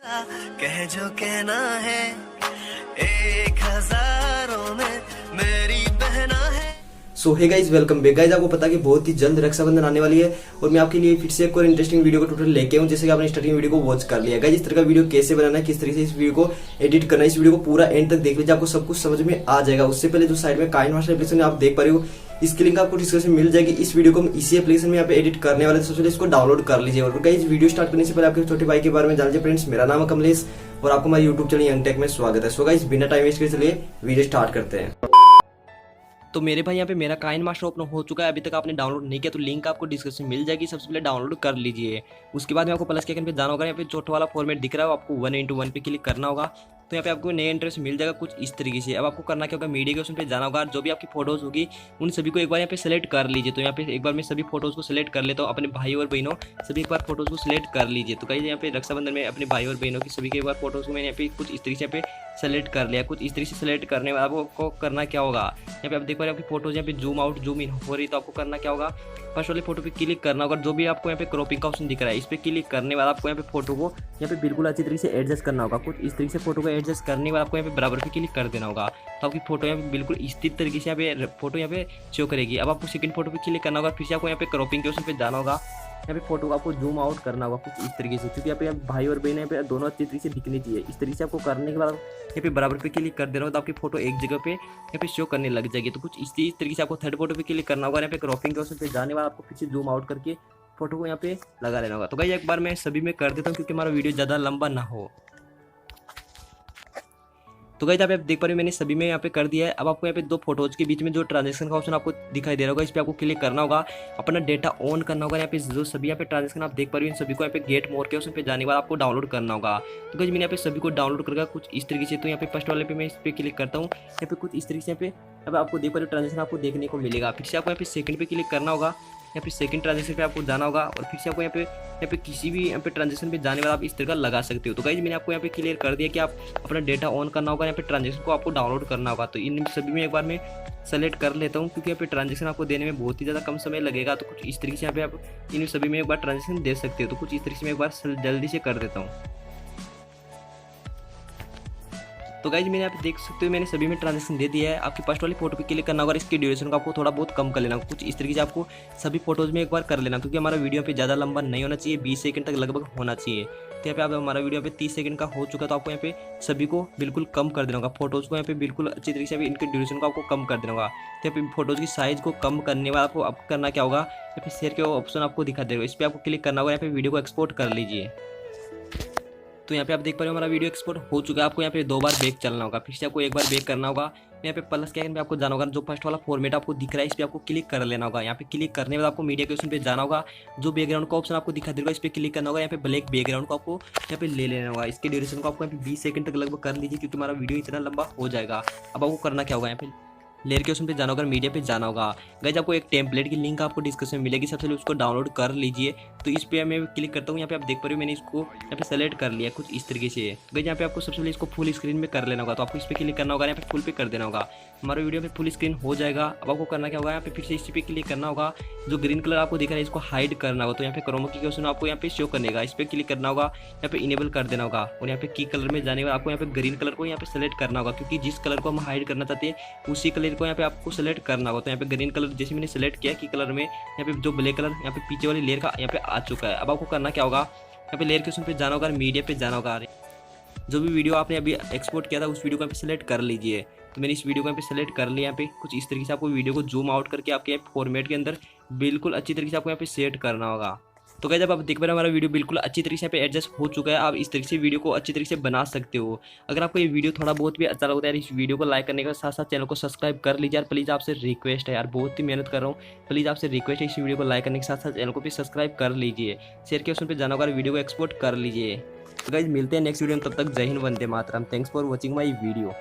कह जो कहना है, एक हजारों में मेरी बहना है। So hey guys, welcome back guys. आपको पता है कि बहुत ही जल्द रक्षाबंधन आने वाली है और मैं आपके लिए फिर से एक और इंटरेस्टिंग वीडियो को टोटल लेके हूं। जैसे कि आपने स्टार्टिंग वीडियो को वॉच कर लिया गाइस, इस तरह का वीडियो कैसे बनाना है, किस तरीके से इस वीडियो को एडिट करना है, इस वीडियो को पूरा एंड तक देख लीजिए, आपको सब कुछ समझ में आ जाएगा। उससे पहले जो साइड में काइन मास्टर एप्लीकेशन आप देख पा रहे हो, इसकी लिंक आपको डिस्क्रिप्शन में मिल जाएगी। इस वीडियो को हम इसी एप्लीकेशन में यहाँ पे एडिट करने वाले, सबसे पहले इसको डाउनलोड कर लीजिए। और गाइस, वीडियो स्टार्ट करने से पहले आपके छोटे भाई के बारे में जान लीजिए। फ्रेंड्स, मेरा नाम है कमलेश और आपको हमारे यूट्यूब चैनल यंग टेक में स्वागत है। सो गाइस, बिना टाइम वेस्ट के चलिए वीडियो स्टार्ट करते हैं। तो मेरे भाई यहाँ पे मेरा काइन मास्टर ओपन हो चुका है। अभी तक आपने डाउनलोड नहीं किया तो लिंक आपको डिस्क्रिप्शन में मिल जाएगी, सबसे पहले डाउनलोड कर लीजिए। उसके बाद में आपको प्लस के आइकन पे जाना होगा, यहाँ पे छोटा वाला फॉर्मेट दिख रहा है, आपको 1:1 पे क्लिक करना होगा। तो यहाँ पे आपको नया इंटरेस्ट मिल जाएगा कुछ इस तरीके से। अब आपको करना क्या होगा, मीडिया के ऑप्शन पे जाना होगा, जो भी आपकी फोटोज होगी उन सभी को एक बार यहाँ पे सेलेक्ट कर लीजिए। तो यहाँ पे एक बार मैं सभी फोटोज को सिलेक्ट कर लेता हूँ, अपने भाई और बहनों सभी एक बार फोटोज को सिलेक्ट कर लीजिए। तो कहीं यहाँ पे रक्षाबंधन में अपने भाई और बहनों की सभी के एक बार फोटोज को मैंने यहाँ पे कुछ इस तरीके से यहाँ पे सेलेक्ट कर लिया। कुछ इस तरीके से सेलेक्ट करने के बाद आपको करना क्या होगा, यहाँ पे आप देख पा रहे हैं आपकी फोटोज यहाँ पे जूम आउट जूम इन हो रही। तो आपको करना क्या होगा, फर्स्ट वाली फोटो पे क्लिक करना होगा, जो भी आपको यहाँ पे क्रॉपिंग का ऑप्शन दिख रहा है इस पे क्लिक करने के बाद आपको यहाँ पे फोटो को यहाँ पे बिल्कुल अच्छी तरीके से एडजस्ट करना होगा। कुछ इस तरीके से फोटो को एडजस्ट करने के बाद आपको यहाँ पे बराबर पे क्लिक कर देना होगा। तो आपकी फोटो यहाँ पे बिल्कुल स्थित तरीके से यहाँ पे फोटो यहाँ पे शो करेगी। अब आपको सेकंड फोटो पे क्लिक करना होगा, फिर से आपको यहाँ पे क्रॉपिंग के ऑप्शन पे जाना होगा, यहाँ पे फोटो को आपको जूम आउट करना होगा कुछ इस तरीके से, क्योंकि यहाँ पे भाई और बहन यहाँ पे दोनों अच्छी तरीके से दिखनी चाहिए। इस तरीके से आपको करने के बाद यहाँ पे बराबर पे क्लिक कर देना होगा, तो आपकी फोटो एक जगह पे यहाँ पे शो करने लग जाएगी। तो कुछ इस तरीके से आपको थर्ड फोटो पे क्लिक करना होगा, यहाँ पे क्रॉपिंग के ऑप्शन पे जाने के बाद आपको फिर से जूम आउट करके फोटो को यहाँ पे लगा लेना होगा। तो गाइस, एक बार मैं सभी में कर देता हूँ क्योंकि हमारा वीडियो ज़्यादा लंबा ना हो। तो गाइस, आप देख पा रहे हो मैंने सभी में यहाँ पे कर दिया है। अब आपको यहाँ पे दो फोटोज के बीच में जो ट्रांजेक्शन का ऑप्शन आपको दिखाई दे रहा होगा, इस पे आपको क्लिक करना होगा, अपना डेटा ऑन करना होगा। यहाँ पे जो सभी यहाँ पे ट्रांजेक्शन आप देख पा रहे हो, इन सभी को यहाँ पे गेट मोर के ऑप्शन पे जाने के बाद आपको डाउनलोड करना होगा। तो गाइस, मैंने यहाँ पे सभी को डाउनलोड करके कुछ इस तरीके से, तो यहाँ पे फर्स्ट वाले पे मैं इस पे क्लिक करता हूँ, यहाँ पे कुछ इस तरीके से यहाँ पे आपको देख पा रहे हो ट्रांजेक्शन आपको देखने को मिलेगा। फिर से आपको यहाँ पे सेकंड पे क्लिक करना होगा, यहाँ पे सेकंड ट्रांजेक्शन पे आपको जाना होगा और फिर से आपको यहाँ पे किसी भी यहाँ पे ट्रांजेक्शन पे जाने वाला आप इस तरह का लगा सकते हो। तो गाइस, मैंने आपको यहाँ पे क्लियर कर दिया कि आप अपना डेटा ऑन करना होगा, यहाँ पे ट्रांजेक्शन को आपको डाउनलोड करना होगा। तो इन सभी में एक बार मैं सेलेक्ट कर लेता हूँ, क्योंकि यहाँ पे ट्रांजेक्शन आपको देने में बहुत ही ज़्यादा कम समय लगेगा। तो कुछ इस तरीके से यहाँ पे आप इन सभी में एक बार ट्रांजेक्शन दे सकते हो। तो कुछ इस तरीके से मैं एक बार जल्दी से कर देता हूँ। तो गाइज, मैंने आप देख सकते हो मैंने सभी में ट्रांजेक्शन दे दिया है। आपकी फर्स्ट वाली फोटो पे क्लिक करना होगा, इसकी ड्यूरेशन को आपको थोड़ा बहुत कम कर लेना। कुछ इस तरीके से आपको सभी फोटोज में एक बार कर लेना, क्योंकि हमारा वीडियो पे ज़्यादा लंबा नहीं होना चाहिए, 20 सेकंड तक लगभग होना चाहिए। तो यहाँ पे आप हमारा वीडियो पे 30 सेकंड का हो चुका, तो आपको यहाँ पे सभी को बिल्कुल कम कर देना होगा। फोटोज़ को यहाँ पे बिल्कुल अच्छी तरीके से इनके ड्यूरेशन को आपको कम कर देना होगा। तो यहाँ पे फोटोज़ की साइज़ को कम करने वाला आपको करना क्या होगा, यहाँ पे शेयर के ऑप्शन आपको दिखा देगा, इस पर आपको क्लिक करना होगा, यहाँ पे वीडियो को एक्सपोर्ट कर लीजिए। तो यहाँ पे आप देख पा रहे हो हमारा वीडियो एक्सपोर्ट हो चुका है। आपको यहाँ पे 2 बार बैक चलना होगा, फिर से आपको एक बार बैक करना होगा, यहाँ पे प्लस के आइकन पे आपको जाना होगा, जो फर्स्ट वाला फॉर्मेट आपको दिख रहा है इस पे आपको क्लिक कर लेना होगा। यहाँ पे क्लिक करने के बाद आपको मीडिया के ऑप्शन पे जाना होगा, जो बैकग्राउंड का ऑप्शन आपको दिखा देगा इस पे क्लिक करना होगा। यहाँ पे ब्लैक बैकग्राउंड को आपको यहाँ पे ले लेना होगा। इसके ड्यूरेशन को आपको यहाँ पे 20 सेकंड तक लगभग कर लीजिए, क्योंकि हमारा वीडियो इतना लंबा हो जाएगा। अब आपको करना क्या होगा, यहाँ पे लेयर के ऑप्शन पे जाना होगा, मीडिया पे जाना होगा। गाइस, आपको एक टेम्पलेट की लिंक आपको डिस्क्रिप्शन में मिलेगी, सबसे पहले उसको डाउनलोड कर लीजिए। तो इस पे मैं क्लिक करता हूँ, यहाँ पे आप देख पा रहे हो मैंने इसको यहाँ पे सेलेक्ट कर लिया कुछ इस तरीके से। तो गाइस, यहाँ पे आपको सबसे पहले इसको फुल स्क्रीन में कर लेना होगा, तो आपको इस पे क्लिक करना होगा, यहाँ पे फुल पे कर देना होगा। हमारा वीडियो पे फुल स्क्रीन हो जाएगा। अब आपको करना क्या होगा, यहाँ पे फिर से इस पे क्लिक करना होगा, जो ग्रीन कलर आपको दिख रहा है इसको हाइड करना होगा। तो यहाँ पे क्रोमा की ऑप्शन आपको यहाँ पे शो करने का, इस पे क्लिक करना होगा, यहाँ पे इनेबल कर देना होगा और यहाँ पे की कलर में जाने के बाद आपको यहाँ पे ग्रीन कलर को यहाँ पे सेलेक्ट करना होगा, क्योंकि जिस कलर को हम हाइड करना चाहते हैं उसी कलर को यहाँ पे आपको सेलेक्ट करना होगा। तो यहाँ पे ग्रीन कलर जैसे मैंने सेलेक्ट किया की कलर में, यहाँ पे जो ब्लैक कलर यहाँ पे पीछे वाली लेयर का यहाँ पे आ चुका है। अब आपको करना क्या होगा, यहाँ पे लेयर के ऑप्शन पे जाना होगा, मीडिया पे जाना होगा, जो भी वीडियो आपने अभी एक्सपोर्ट किया था उस वीडियो को यहाँ पे सेलेक्ट कर लीजिए। तो मैंने इस वीडियो को यहाँ पे सेलेक्ट कर लिया। यहाँ पे कुछ इस तरीके से आपको वीडियो को जूम आउट करके आपके फॉर्मेट के अंदर बिल्कुल अच्छी तरीके से आपको यहाँ पे सेट करना होगा। तो गाइस, जब आप देख पा रहे हो हमारा वीडियो बिल्कुल अच्छी तरीके से यहाँ पे एडजस्ट हो चुका है। आप इस तरीके से वीडियो को अच्छी तरीके से बना सकते हो। अगर आपको ये वीडियो थोड़ा बहुत भी अच्छा लगता है, इस वीडियो को लाइक करने के साथ साथ चैनल को सब्सक्राइब कर लीजिए। यार प्लीज़ आपसे रिक्वेस्ट है, यार बहुत ही मेहनत कर रहा हूँ, प्लीज़ आपसे रिक्वेस्ट है इस वीडियो को लाइक करने के साथ साथ चैनल को भी सब्सक्राइब कर लीजिए। शेयर के ऑप्शन पर जाना होगा, वीडियो को एक्सपोर्ट कर लीजिए। तो गाइस, मिलते हैं नेक्स्ट वीडियो में, तब तक जय हिंद, वंदे मातरम। Thanks for watching my video.